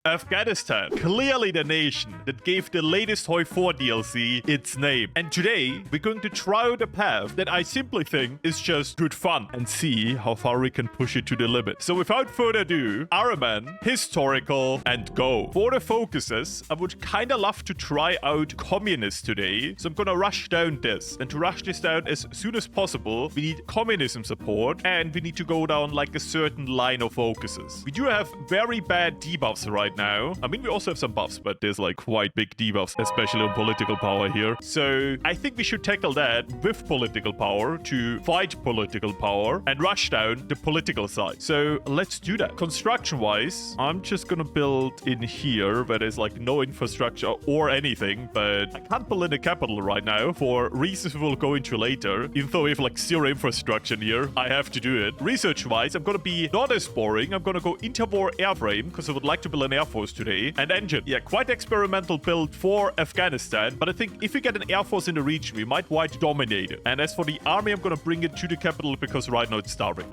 Afghanistan, clearly the nation that gave the latest HOI4 DLC its name. And today, we're going to try out a path that I simply think is just good fun and see how far we can push it to the limit. So without further ado, Araman, historical, and go. For the focuses, I would kind of love to try out communist today. So I'm gonna rush down this. And to rush this down as soon as possible, we need communism support and we need to go down like a certain line of focuses. We do have very bad debuffs right now. I mean, we also have some buffs, but there's like quite big debuffs, especially on political power here. So I think we should tackle that with political power to fight political power and rush down the political side. So let's do that. Construction-wise, I'm just gonna build in here where there's like no infrastructure or anything, but I can't build in the capital right now for reasons we will go into later. Even though we have like zero infrastructure here, I have to do it. Research-wise, I'm gonna be not as boring. I'm gonna go interwar airframe because I would like to build an Air Force today. And engine. Yeah, quite experimental build for Afghanistan. But I think if we get an Air Force in the region, we might quite dominate it. And as for the army, I'm gonna bring it to the capital because right now it's starving.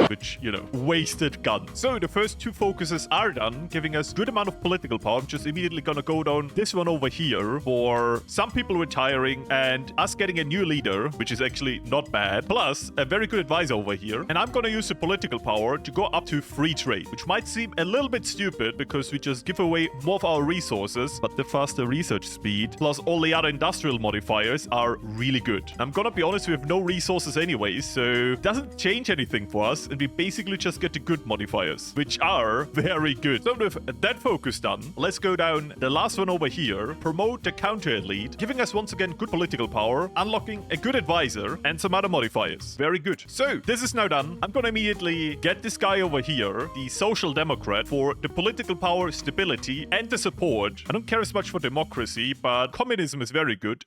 Which, you know, wasted gun. So the first two focuses are done, giving us good amount of political power. I'm just immediately gonna go down this one over here for some people retiring and us getting a new leader, which is actually not bad. Plus, a very good advisor over here. And I'm gonna use the political power to go up to free trade, which might seem a little bit stupid because we just give away more of our resources, but the faster research speed, plus all the other industrial modifiers are really good. I'm gonna be honest, we have no resources anyways, so it doesn't change anything for us. And we basically just get the good modifiers, which are very good. So with that focus done, let's go down the last one over here, promote the counter elite, giving us once again good political power, unlocking a good advisor, and some other modifiers. Very good. So this is now done. I'm gonna immediately get this guy over here, the social democrat, for the political power, stability, and the support. I don't care as much for democracy, but communism is very good.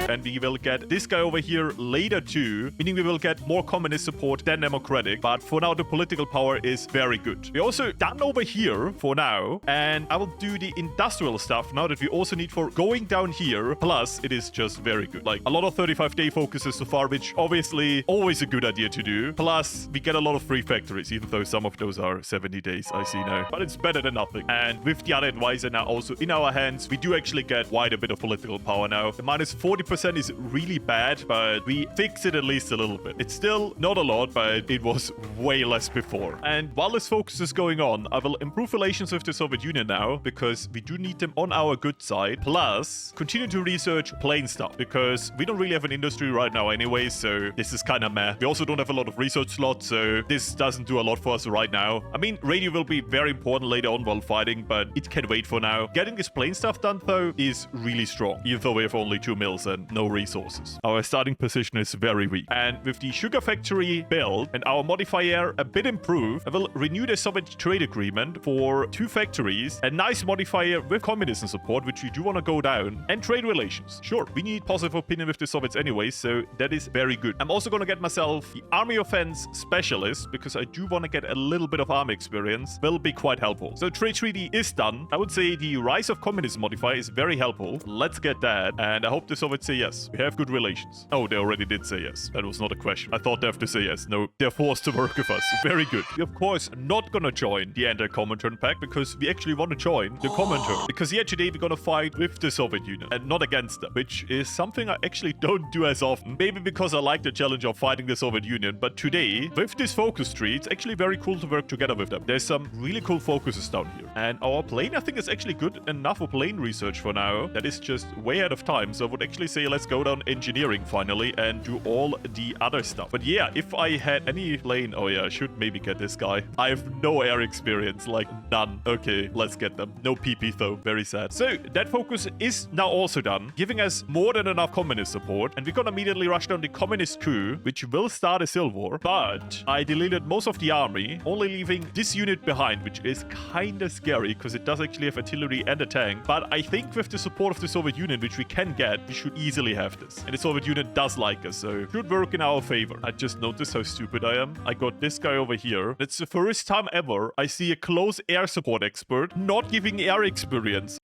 And we will get this guy over here later too, meaning we will get more communist support than democratic. But for now, the political power is very good. We're also done over here for now. And I will do the industrial stuff now that we also need for going down here. Plus, it is just very good. Like a lot of 35-day focuses so far, which obviously always a good idea to do. Plus, we get a lot of free factories, even though some of those are 70 days, I see now. But it's better than nothing. And with the other advisor now also in our hands, we do actually get quite a bit of political power now. The minus 40% is really bad, but we fix it at least a little bit. It's still not a lot, but it was way less before. And while this focus is going on, I will improve relations with the Soviet Union now because we do need them on our good side. Plus, continue to research plane stuff because we don't really have an industry right now anyway, so this is kind of meh. We also don't have a lot of research slots, so this doesn't do a lot for us right now. I mean, radio will be very important later on while fighting, but it can wait for now. Getting this plane stuff done, though, is really strong, even though we have only 2 mils and no resources. Our starting position is very weak. And with the sugar factory built and our modifier a bit improved, I will renew the Soviet trade agreement for 2 factories, a nice modifier with communism support, which we do want to go down, and trade relations. Sure, we need positive opinion with the Soviets anyway, so that is very good. I'm also going to get myself the army offense specialist because I do want to get a little bit of army experience. Will be quite helpful. So trade treaty is done. I would say the rise of communism modifier is very helpful. Let's get that, and I hope the Soviets say yes. We have good relations. Oh, they already did say yes. That was not a question. I thought they have to say yes. No, they're forced to work with us. Very good. We, of course, not gonna join the anti-Comintern pact because we actually want to join the Comintern. Because here today, we're gonna fight with the Soviet Union and not against them, which is something I actually don't do as often. Maybe because I like the challenge of fighting the Soviet Union, but today, with this focus tree, it's actually very cool to work together with them. There's some really cool focuses down here. And our plane, I think, is actually good enough for plane research for now. That is just way ahead of time. So I would actually say let's go down engineering finally and do all the other stuff. But yeah, if I had any plane... Oh yeah, I should maybe get this guy. I have no air experience, like none. Okay, let's get them. No PP though, very sad. So that focus is now also done, giving us more than enough communist support. And we're gonna immediately rush down the communist coup, which will start a civil war. But I deleted most of the army, only leaving this unit behind, which is kind of scary because it does actually have artillery and a tank. But I think with the support of the Soviet Union, which we can get, we should easily have this. And the Soviet Union does like us, so should work in our favor. I just noticed how stupid I am. I got this guy over here. It's the first time ever I see a close air support expert not giving air experience.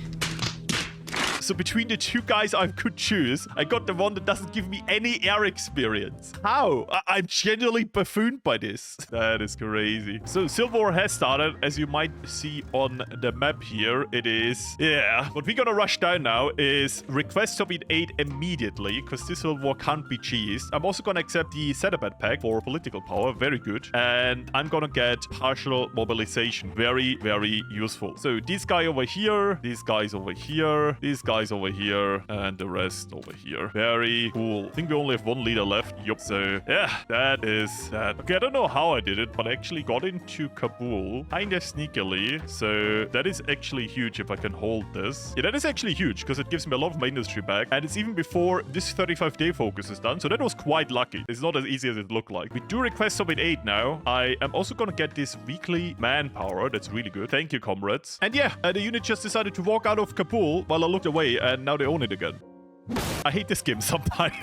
So between the two guys I could choose, I got the one that doesn't give me any air experience. How? I'm genuinely buffooned by this. That is crazy. So Civilwar has started, as you might see on the map here. It is, yeah. What we're gonna rush down now is request Soviet aid immediately, because this Civilwar can't be cheesed. I'm also gonna accept the settlement pack for political power. Very good. And I'm gonna get partial mobilization. Very, very useful. So this guy over here, these guys over here, these guys over here, and the rest over here. Very cool. I think we only have one leader left. Yup. So yeah, that is that. Okay, I don't know how I did it, but I actually got into Kabul kind of sneakily. So that is actually huge if I can hold this. Yeah, that is actually huge because it gives me a lot of my industry back. And it's even before this 35-day focus is done. So that was quite lucky. It's not as easy as it looked like. We do request Soviet aid now. I am also going to get this weekly manpower. That's really good. Thank you, comrades. And yeah, the unit just decided to walk out of Kabul while I looked away, and now they own it again. I hate this game sometimes.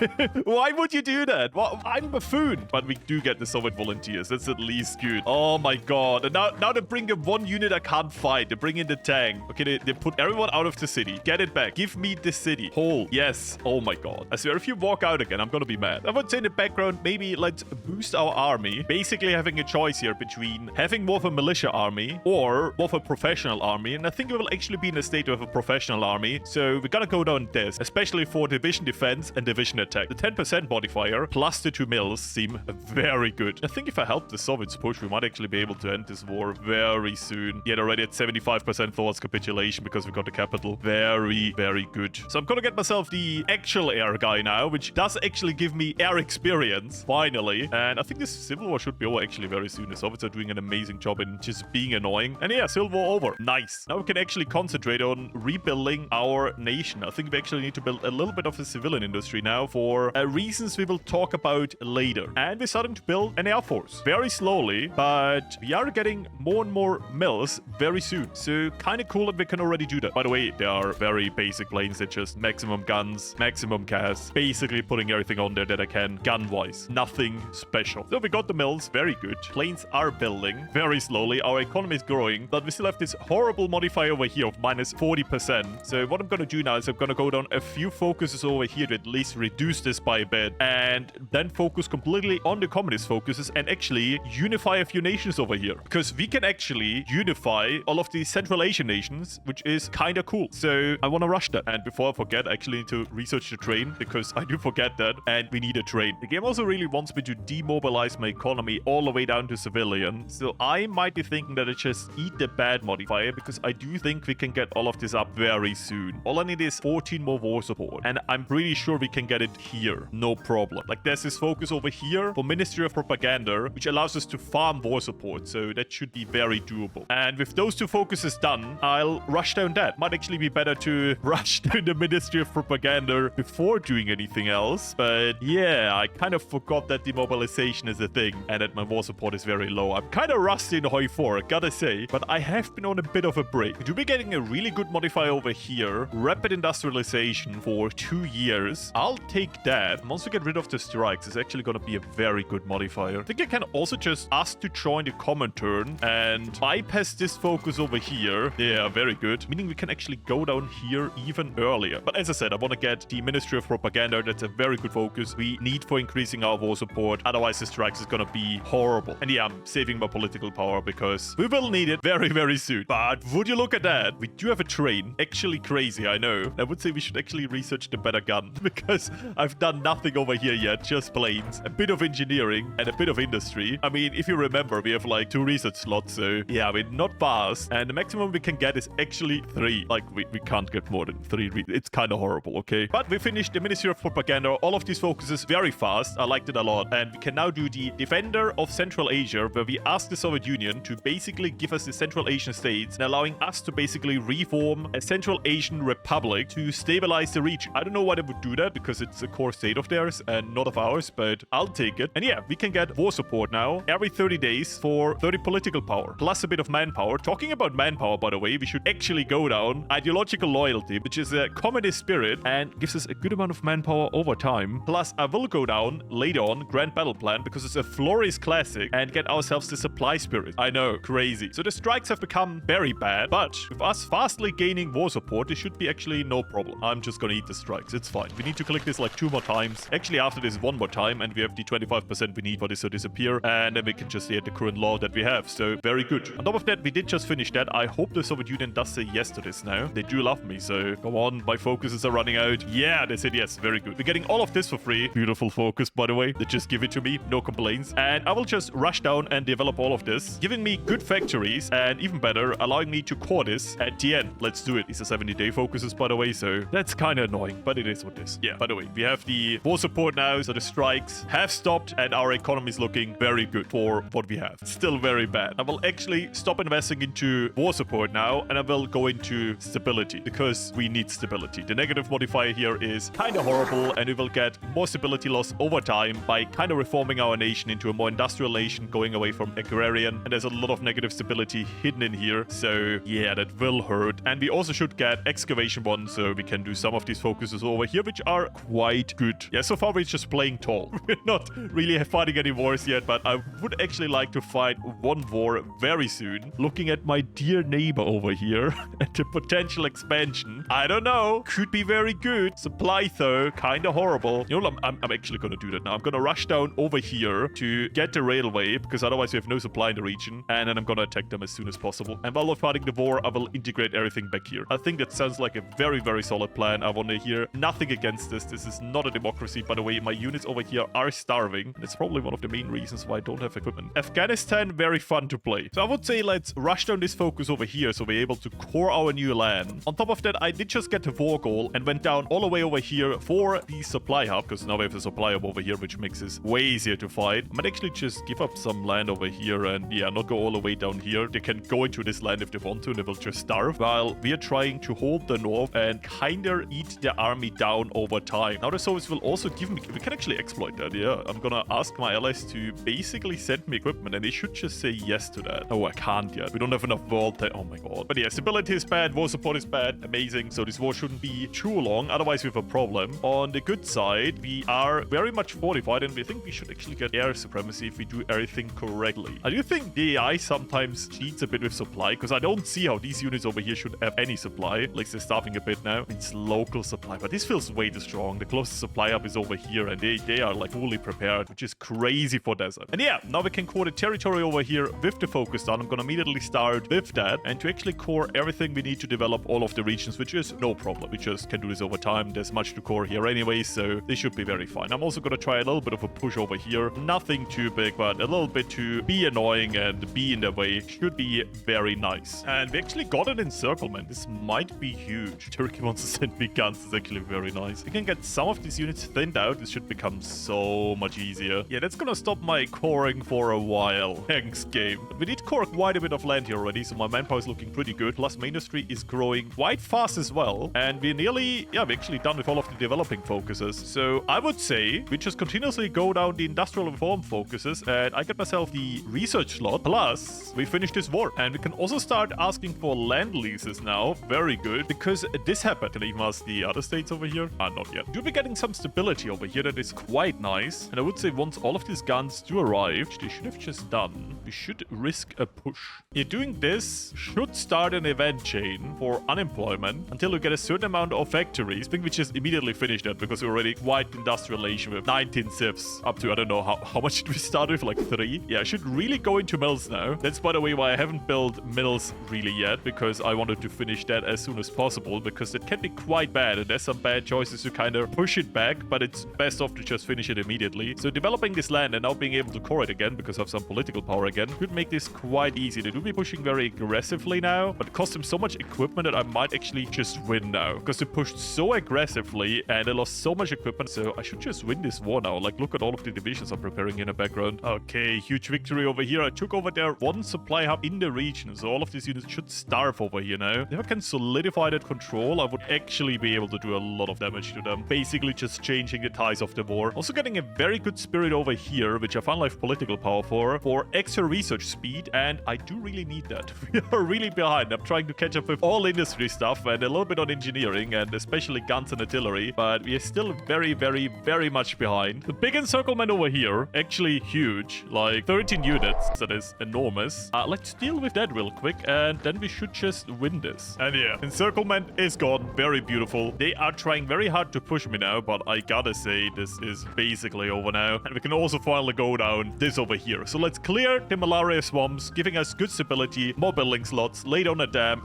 Why would you do that? Well, I'm buffoon. But we do get the Soviet volunteers. That's at least good. Oh my god. And now they bring in one unit I can't fight. They bring in the tank. Okay, they put everyone out of the city. Get it back. Give me the city. Hold. Yes. Oh my god. I swear, if you walk out again, I'm gonna be mad. I would say in the background, maybe let's boost our army. Basically having a choice here between having more of a militia army or more of a professional army. And I think we will actually be in a state of a professional army. So we're gonna go down this, especially for division defense and division attack. The 10% modifier plus the 2 mills seem very good. I think if I help the Soviets push, we might actually be able to end this war very soon. Yet already at 75% towards capitulation because we got the capital. Very, very good. So I'm gonna get myself the actual air guy now, which does actually give me air experience, finally. And I think this Civil War should be over actually very soon. The Soviets are doing an amazing job in just being annoying. And yeah, Civil War over. Nice. Now we can actually concentrate on rebuilding our nation. I think we actually need to build a little bit of a civilian industry now for reasons we will talk about later. And we're starting to build an air force very slowly, but we are getting more and more mills very soon. So kind of cool that we can already do that. By the way, they are very basic planes. They're just maximum guns, maximum gas, basically putting everything on there that I can gun-wise. Nothing special. So we got the mills. Very good. Planes are building very slowly. Our economy is growing, but we still have this horrible modifier over here of minus 40%. So what I'm going to do now is I'm going to go down a few focuses over here to at least reduce this by a bit, and then focus completely on the communist focuses and actually unify a few nations over here, because we can actually unify all of these Central Asian nations, which is kind of cool. So I want to rush that. And before I forget, I actually need to research the train, because I do forget that, and we need a train. The game also really wants me to demobilize my economy all the way down to civilian, so I might be thinking that I just eat the bad modifier, because I do think we can get all of this up very soon. All I need is 14 more war support, and I'm pretty sure we can get it here. No problem. Like, there's this focus over here for Ministry of Propaganda, which allows us to farm war support. So that should be very doable. And with those two focuses done, I'll rush down that. Might actually be better to rush down the Ministry of Propaganda before doing anything else. But yeah, I kind of forgot that demobilization is a thing and that my war support is very low. I'm kind of rusty in HOI4, I gotta say, but I have been on a bit of a break. To be getting a really good modifier over here, rapid industrialization for 2 years. I'll take that. And once we get rid of the strikes, it's actually going to be a very good modifier. I think I can also just ask to join the Comintern and bypass this focus over here. Yeah, very good. Meaning we can actually go down here even earlier. But as I said, I want to get the Ministry of Propaganda. That's a very good focus we need for increasing our war support. Otherwise, the strikes is going to be horrible. And yeah, I'm saving my political power because we will need it very, very soon. But would you look at that? We do have a train. Actually crazy, I know. I would say we should actually research the better gun because I've done nothing over here yet, just planes, a bit of engineering and a bit of industry. I mean, if you remember, we have like 2 research slots, so yeah, I mean, not fast. And the maximum we can get is actually 3. Like, we can't get more than 3. It's kind of horrible, okay? But we finished the Ministry of Propaganda. All of these focuses very fast. I liked it a lot. And we can now do the Defender of Central Asia, where we ask the Soviet Union to basically give us the Central Asian states and allowing us to basically reform a Central Asian republic to stabilize the region. huge. I don't know why they would do that, because it's a core state of theirs and not of ours, but I'll take it. And yeah, we can get war support now every 30 days for 30 political power, plus a bit of manpower. Talking about manpower, by the way, we should actually go down ideological loyalty, which is a communist spirit and gives us a good amount of manpower over time. Plus, I will go down later on Grand Battle Plan because it's a Florius classic and get ourselves the supply spirit. I know, crazy. So the strikes have become very bad, but with us fastly gaining war support, this should be actually no problem. I'm just gonna eat the strikes. It's fine. We need to click this like 2 more times. Actually, after this 1 more time, and we have the 25% we need for this to disappear, and then we can just hit the current law that we have. So very good. On top of that, we did just finish that. I hope the Soviet Union does say yes to this now. They do love me, so come on. My focuses are running out. Yeah, they said yes. Very good. We're getting all of this for free. Beautiful focus, by the way. They just give it to me. No complaints. And I will just rush down and develop all of this, giving me good factories, and even better, allowing me to core this at the end. Let's do it. These are 70-day focuses, by the way, so that's kind of annoying, but it is what it is. Yeah, by the way, we have the war support now, so the strikes have stopped, and our economy is looking very good for what we have. Still very bad. I will actually stop investing into war support now, and I will go into stability, because we need stability. The negative modifier here is kind of horrible, and we will get more stability loss over time by kind of reforming our nation into a more industrial nation, going away from agrarian, and there's a lot of negative stability hidden in here, so yeah, that will hurt. And we also should get excavation 1, so we can do some of these focuses over here, which are quite good. Yeah, so far we're just playing tall. We're not really fighting any wars yet, but I would actually like to fight one war very soon. Looking at my dear neighbor over here and the potential expansion, I don't know, could be very good. Supply though, kind of horrible. You know, I'm actually gonna do that now. I'm gonna rush down over here to get the railway, because otherwise we have no supply in the region, and then I'm gonna attack them as soon as possible. And while we're fighting the war, I will integrate everything back here. I think that sounds like a very, very solid plan. I want to hear nothing against this. This is not a democracy, by the way. My units over here are starving. It's probably one of the main reasons why I don't have equipment. Afghanistan, very fun to play. So I would say let's rush down this focus over here so we're able to core our new land. On top of that, I did just get the war goal and went down all the way over here for the supply hub, because now we have a supply hub over here, which makes this way easier to fight. I might actually just give up some land over here and yeah, not go all the way down here. They can go into this land if they want to, and they will just starve, while we are trying to hold the north and kinda eat the army down over time. Now the Soviets will also give me, we can actually exploit that. Yeah, I'm gonna ask my allies to basically send me equipment, and they should just say yes to that. Oh, I can't yet. We don't have enough world time. Oh my god. But yeah, stability is bad, war support is bad. Amazing. So this war shouldn't be too long, otherwise we have a problem. On the good side, we are very much fortified, and we think we should actually get air supremacy if we do everything correctly. I do think the AI sometimes cheats a bit with supply, because I don't see how these units over here should have any supply. At least they're starving a bit now. It's local supply, but this feels way too strong. The closest supply hub is over here, and they are like fully prepared, which is crazy for desert. And yeah, now we can core the territory over here with the focus down. I'm gonna immediately start with that, and to actually core everything we need to develop all of the regions, which is no problem. We just can do this over time. There's much to core here anyway, so they should be very fine. I'm also gonna try a little bit of a push over here. Nothing too big, but a little bit to be annoying and be in the way. Should be very nice. And we actually got an encirclement. This might be huge. Turkey wants to send me guns. It's actually very nice. We can get some of these units thinned out. This should become so much easier. Yeah, that's gonna stop my coring for a while. Thanks, game. But we did core quite a bit of land here already, so my manpower is looking pretty good. Plus, my industry is growing quite fast as well. And we're nearly, yeah, we're actually done with all of the developing focuses. So I would say we just continuously go down the industrial reform focuses, and I get myself the research slot. Plus, we finish this war. And we can also start asking for land leases now. Very good, because this happened. Can I even ask the other states over here? Not yet. You'll be getting some stability over here. That is quite nice. And I would say once all of these guns do arrive, which they should have just done, we should risk a push. Yeah, doing this should start an event chain for unemployment until we get a certain amount of factories. I think we just immediately finished that because we're already quite industrialization with 19 civs up to, I don't know, how much did we start with? Like 3? Yeah, I should really go into mills now. That's, by the way, why I haven't built mills really yet, because I wanted to finish that as soon as possible, because it can be quite bad, and there's some bad choices to kind of push it back, but it's best off to just finish it immediately. So developing this land and now being able to core it again because of some political power again again. Could make this quite easy. They do be pushing very aggressively now, but it costs them so much equipment that I might actually just win now. Because they pushed so aggressively and they lost so much equipment, so I should just win this war now. Like, look at all of the divisions I'm preparing in the background. Okay, huge victory over here. I took over their one supply hub in the region, so all of these units should starve over here now. If I can solidify that control, I would actually be able to do a lot of damage to them. Basically just changing the ties of the war. Also getting a very good spirit over here, which I found life political power for extra research speed, and I do really need that. We are really behind. I'm trying to catch up with all industry stuff and a little bit on engineering and especially guns and artillery, but we are still very, very, very much behind. The big encirclement over here, actually huge, like 13 units. That is enormous. Let's deal with that real quick, and then we should just win this. And yeah, encirclement is gone. Very beautiful. They are trying very hard to push me now, but I gotta say, this is basically over now. And we can also finally go down this over here. So let's clear the malaria swamps, giving us good stability, more building slots, lay down a dam,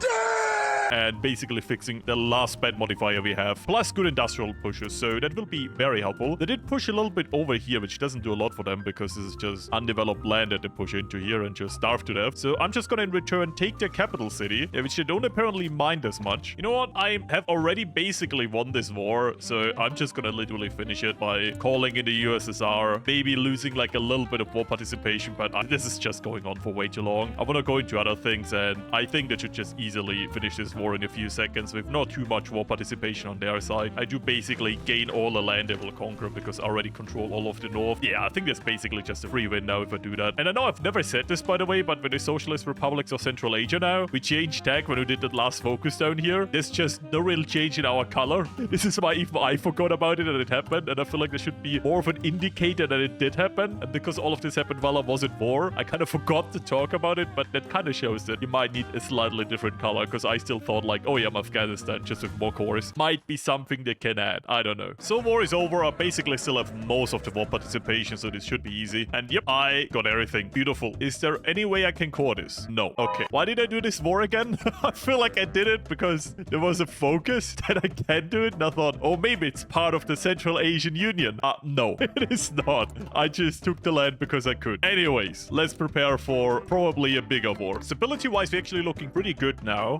and basically fixing the last bad modifier we have, plus good industrial pushes, so that will be very helpful. They did push a little bit over here, which doesn't do a lot for them because this is just undeveloped land that they push into here and just starve to death. So I'm just gonna in return take their capital city, which they don't apparently mind as much. You know what? I have already basically won this war, so I'm just gonna literally finish it by calling in the USSR, maybe losing like a little bit of war participation, but this is just going on for way too long. I wanna go into other things, and I think they should just easily finish this war in a few seconds with not too much war participation on their side. I do basically gain all the land they will conquer because I already control all of the north. Yeah, I think that's basically just a free win now if I do that. And I know I've never said this, by the way, but with the Socialist Republics of Central Asia now, we changed tag when we did that last focus down here. There's just no real change in our color. This is why even I forgot about it and it happened, and I feel like there should be more of an indicator that it did happen. And because all of this happened while I was at war, I kind of forgot to talk about it, but that kind of shows that you might need a slightly different color, because I still thought like, oh yeah, I'm Afghanistan, just with more cores. Might be something they can add. I don't know. So war is over. I basically still have most of the war participation, so this should be easy. And yep, I got everything. Beautiful. Is there any way I can core this? No. Okay. Why did I do this war again? I feel like I did it because there was a focus that I can do it. And I thought, oh, maybe it's part of the Central Asian Union. No, it is not. I just took the land because I could. Anyways, let's prepare for probably a bigger war. Stability-wise, we're actually looking pretty good now.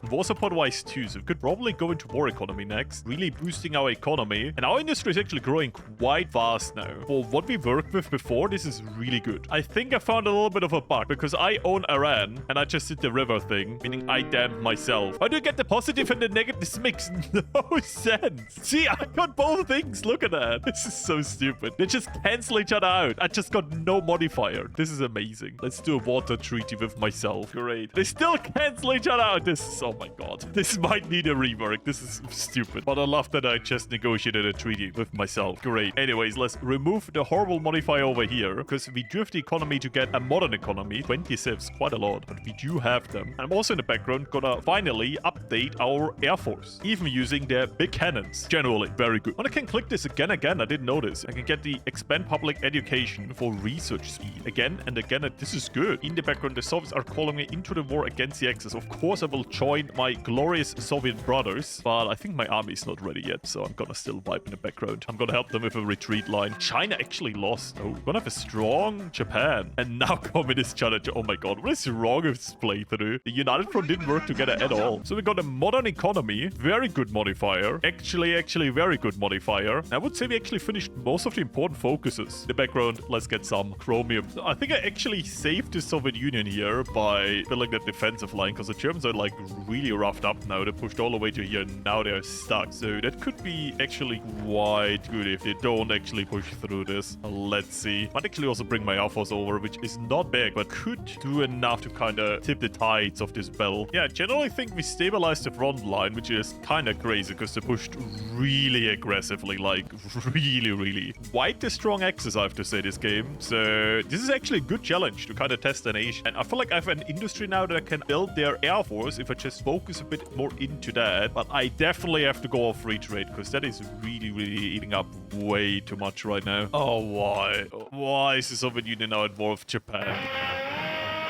War support-wise too, so we could probably go into war economy next, really boosting our economy. And our industry is actually growing quite fast now. For what we worked with before, this is really good. I think I found a little bit of a bug, because I own Iran, and I just did the river thing, meaning I damned myself. How do you get the positive and the negative? This makes no sense. See, I got both things. Look at that. This is so stupid. They just cancel each other out. I just got no modifier. This is amazing. Let's do a water treaty with myself. Great. They still cancel each other out. This is so... Oh my god. This might need a rework. This is stupid. But I love that I just negotiated a treaty with myself. Great. Anyways, let's remove the horrible modifier over here, because we do have the economy to get a modern economy. 20 civs, quite a lot, but we do have them. I'm also in the background gonna finally update our air force, even using their big cannons. Generally, very good. When I can click this again, I didn't notice. I can get the expand public education for research speed again and again. And this is good. In the background, the Soviets are calling me into the war against the Axis. Of course, I will join my glorious Soviet brothers, but I think my army is not ready yet, so I'm gonna still vibe in the background. I'm gonna help them with a retreat line. China actually lost. Oh, we're gonna have a strong Japan. And now Communist China. Oh my god, what is wrong with this playthrough? The United Front didn't work together at all. So we got a modern economy. Very good modifier. Actually very good modifier. I would say we actually finished most of the important focuses. In the background, let's get some chromium. I think I actually saved the Soviet Union here by building that defensive line, because the Germans are like really roughed up now. They pushed all the way to here, and now they're stuck. So that could be actually quite good if they don't actually push through this. Let's see. Might actually also bring my Air Force over, which is not big, but could do enough to kind of tip the tides of this battle. Yeah, I generally think we stabilized the front line, which is kind of crazy because they pushed really aggressively, like really. Quite the strong axis, I have to say, this game. So this is actually a good challenge to kind of test a nation. And I feel like I have an industry now that I can build their Air Force if I just focus a bit more into that. But I definitely have to go off free trade, because that is really eating up way too much right now. Oh, why? Why is the Soviet Union now at war with Japan?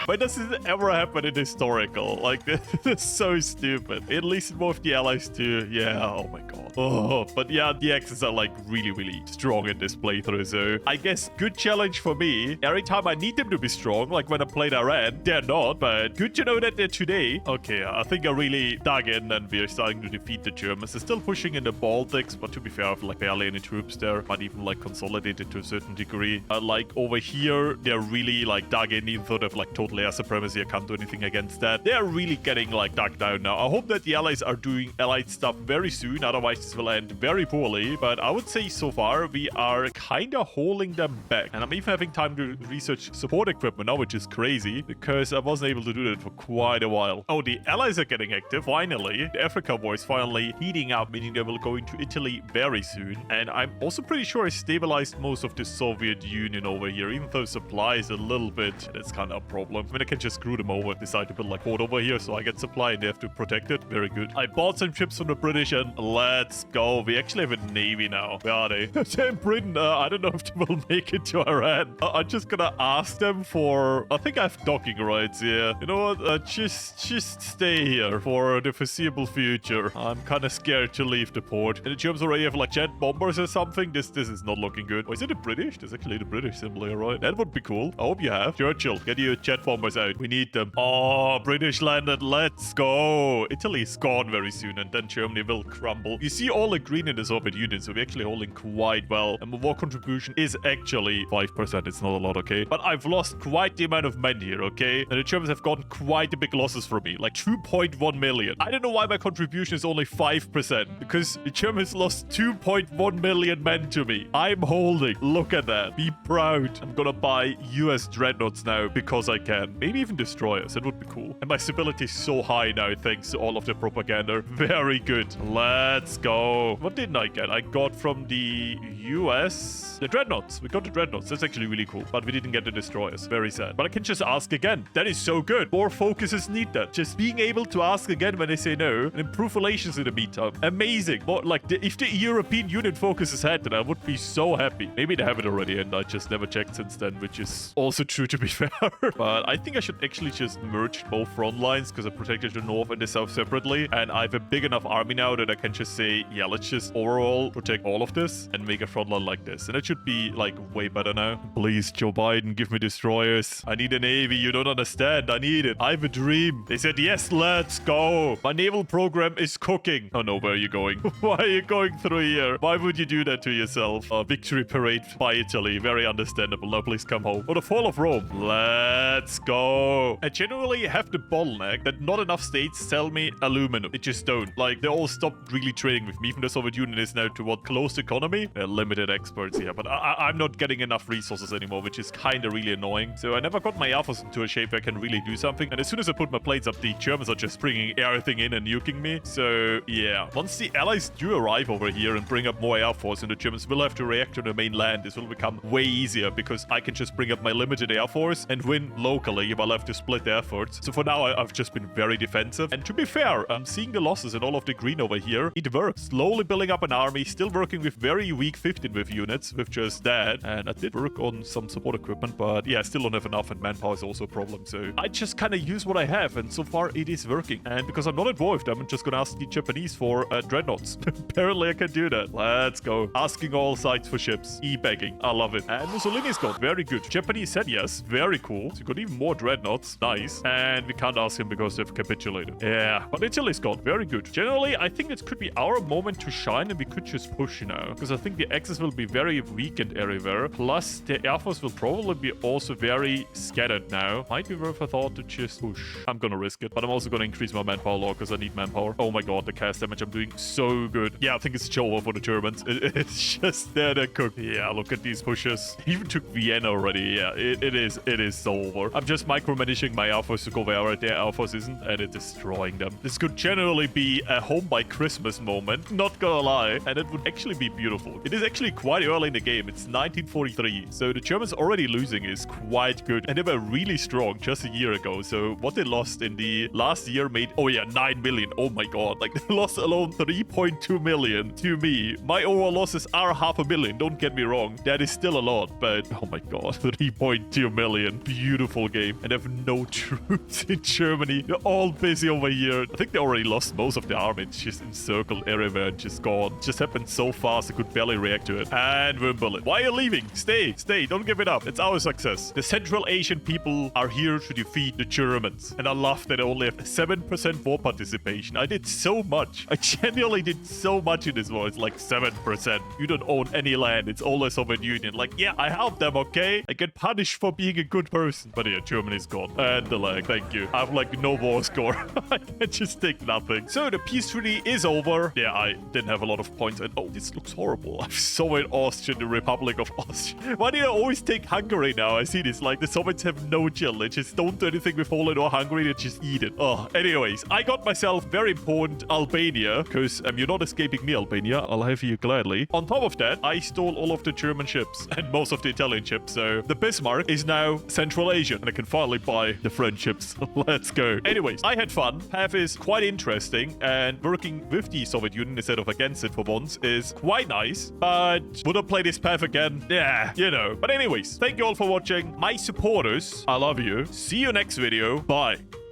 Why does this ever happen in historical? Like, this is so stupid. At least both the allies too. Yeah, oh my god. Oh, but yeah, the Axes are like really strong in this playthrough. So I guess good challenge for me. Every time I need them to be strong, like when I played Iran, they're not, but good to know that they're today. Okay, I think I really dug in and we're starting to defeat the Germans. They're still pushing in the Baltics, but to be fair, I have like barely any troops there. Might even like consolidated to a certain degree. Like over here, they're really like dug in, even though they have like total air supremacy. I can't do anything against that. They're really getting like dug down now. I hope that the allies are doing allied stuff very soon, otherwise this will end very poorly. But I would say so far we are kind of holding them back. And I'm even having time to research support equipment now, which is crazy because I wasn't able to do that for quite a while. Oh, the allies are getting active, finally. The Africa war is finally heating up, meaning they will go into Italy very soon. And I'm also pretty sure I stabilized most of the Soviet Union over here, even though supplies a little bit. That's kind of a problem. I mean, I can just screw them over, decide to build like port over here so I get supply and they have to protect it. Very good. I bought some ships from the British and let's go. We actually have a navy now. Where are they? They're in Britain. I don't know if they will make it to Iran. I'm just gonna ask them for... I think I have docking rights here. You know what? Just stay here for the foreseeable future. I'm kind of scared to leave the port. And the Germans already have like jet bombers or something. This is not looking good. Oh, is it the British? There's actually the British symbol here, right? That would be cool. I hope you have. Churchill, get your jet bombers out. We need them. Oh, British landed. Let's go. Italy's gone very soon and then Germany will crumble. You see all the green in the Soviet Union, so we're actually holding quite well. And my war contribution is actually 5%. It's not a lot, okay? But I've lost quite the amount of men here, okay? And the Germans have gotten quite the big losses from me, like 2.1 million. I don't know why my contribution is only 5%, because the Germans lost 2.1 million men to me. I'm holding. Look at that. Be proud. I'm gonna buy US dreadnoughts now because I can. Maybe even destroyers. That would be cool. And my stability is so high now thanks to all of the propaganda. Very good. Let's go. What didn't I get? I got from the US the dreadnoughts. We got the dreadnoughts. That's actually really cool. But we didn't get the destroyers. Very sad. But I can just ask again. That is so good. More focuses need that. Just being able to ask again when they say no and improve relations in the meantime. Amazing. More like if the European Union focuses had that, I would be so happy. Maybe they have it already and I just never checked since then, which is also true to be fair. But I think I should actually just merge both front lines because I protected the north and the south separately. And I have a big enough army now that I can just say, yeah, let's just overall protect all of this and make a front line like this. And it should be like way better now. Please, Joe Biden, give me destroyers. I need a navy. You don't understand. I need it. I have a dream. They said, yes, let's go. My naval program is cooking. Oh no, where are you going? Why are you going through here? Why would you do that to yourself? A victory parade by Italy. Very understandable. Now please come home. Oh, the fall of Rome. Let's go. I generally have the bottleneck that not enough states sell me aluminum. They just don't. Like, they all stopped really trading with me. Even the Soviet Union is now to what? Closed economy? They're limited experts here. But I'm not getting enough resources anymore, which is kind of really annoying. So I never got my Air Force into a shape where I can really do something. And as soon as I put my plates up, the Germans are just bringing everything in and nuking me. So yeah, once the allies do arrive over here and bring up more Air Force, and the Germans will have to react to the mainland, this will become way easier because I can just bring up my limited Air Force and win locally while I have to split the efforts. So for now, I've just been very defensive. And to be fair, I'm seeing the losses in all of the green over here. It works. Slowly building up an army, still working with very weak 15th units with just that. And I did work on some support equipment, but yeah, I still don't have enough, and manpower is also a problem. So I just kind of use what I have, and so far it is working. And because I'm not involved, I'm just gonna ask the Japanese for dreadnoughts. Apparently I can do that. Let's go. Asking all sides for ships. E-begging. I love it. And Mussolini's got very good. Japanese said yes. Very cool. So we got even more dreadnoughts. Nice. And we can't ask him because they've capitulated. Yeah. But Italy's got very good. Generally, I think it could be our moment to shine and we could just push now. Because I think the Axis will be very weakened everywhere. Plus, the Air Force will probably be also very scattered now. Might be worth a thought to just push. I'm gonna risk it. But I'm also gonna increase my manpower law because I need manpower. Oh my god, the cast damage I'm doing so good. Yeah, I think it's show over for the Germans. It's just there to cook. Yeah, look at these pushes. Even took Vienna already. Yeah, it is so over. I'm just micromanaging my Air Force to go where their Air Force isn't, and it's destroying them. This could generally be a home by Christmas moment, not gonna lie, and it would actually be beautiful. It is actually quite early in the game. It's 1943, so the Germans already losing is quite good, and they were really strong just a year ago. So what they lost in the last year made, oh yeah, 9 million. Oh my god, like they lost alone 3.2 million to me. My overall losses are 500,000, don't get me wrong. That is still a lot, but oh my god, 3.2 million. Beautiful game and have no troops in Germany. They're all busy over here. I think they already lost most of their army. It's just encircled everywhere and just gone. It just happened so fast I could barely react to it. And Wimbledon. Why are you leaving? Stay. Don't give it up. It's our success. The Central Asian people are here to defeat the Germans. And I love that I only have 7% war participation. I did so much. I genuinely did so much in this war. It's like 7%. You don't own any land. It's all a Soviet Union. Like, yeah, I helped them, okay? I get punished for being a good person. But yeah, Germany's gone. And the lag. Thank you. I have like no war score. I can just take nothing. So the peace treaty is over. Yeah, I didn't have a lot of points. And oh, this looks horrible. I'm so in Austria, the Republic of Austria. Why do I always take Hungary now? I see this. Like, the Soviets have no chill. They just don't do anything with Poland or Hungary. They just eat it. Oh, anyways, I got myself very important Albania, because you're not escaping me, Albania. I'll have you gladly. On top of that, I stole all of the German ships and most of the Italian ships. So the Bismarck is now Central Asian, and I can finally buy the French ships. Let's go. Anyways, I had fun. PAF is quite interesting, and working with the Soviet Union instead of against it for once is quite nice. But would I play this PAF again? Yeah, you know. But anyways, thank you all for watching. My supporters, I love you. See you next video. Bye.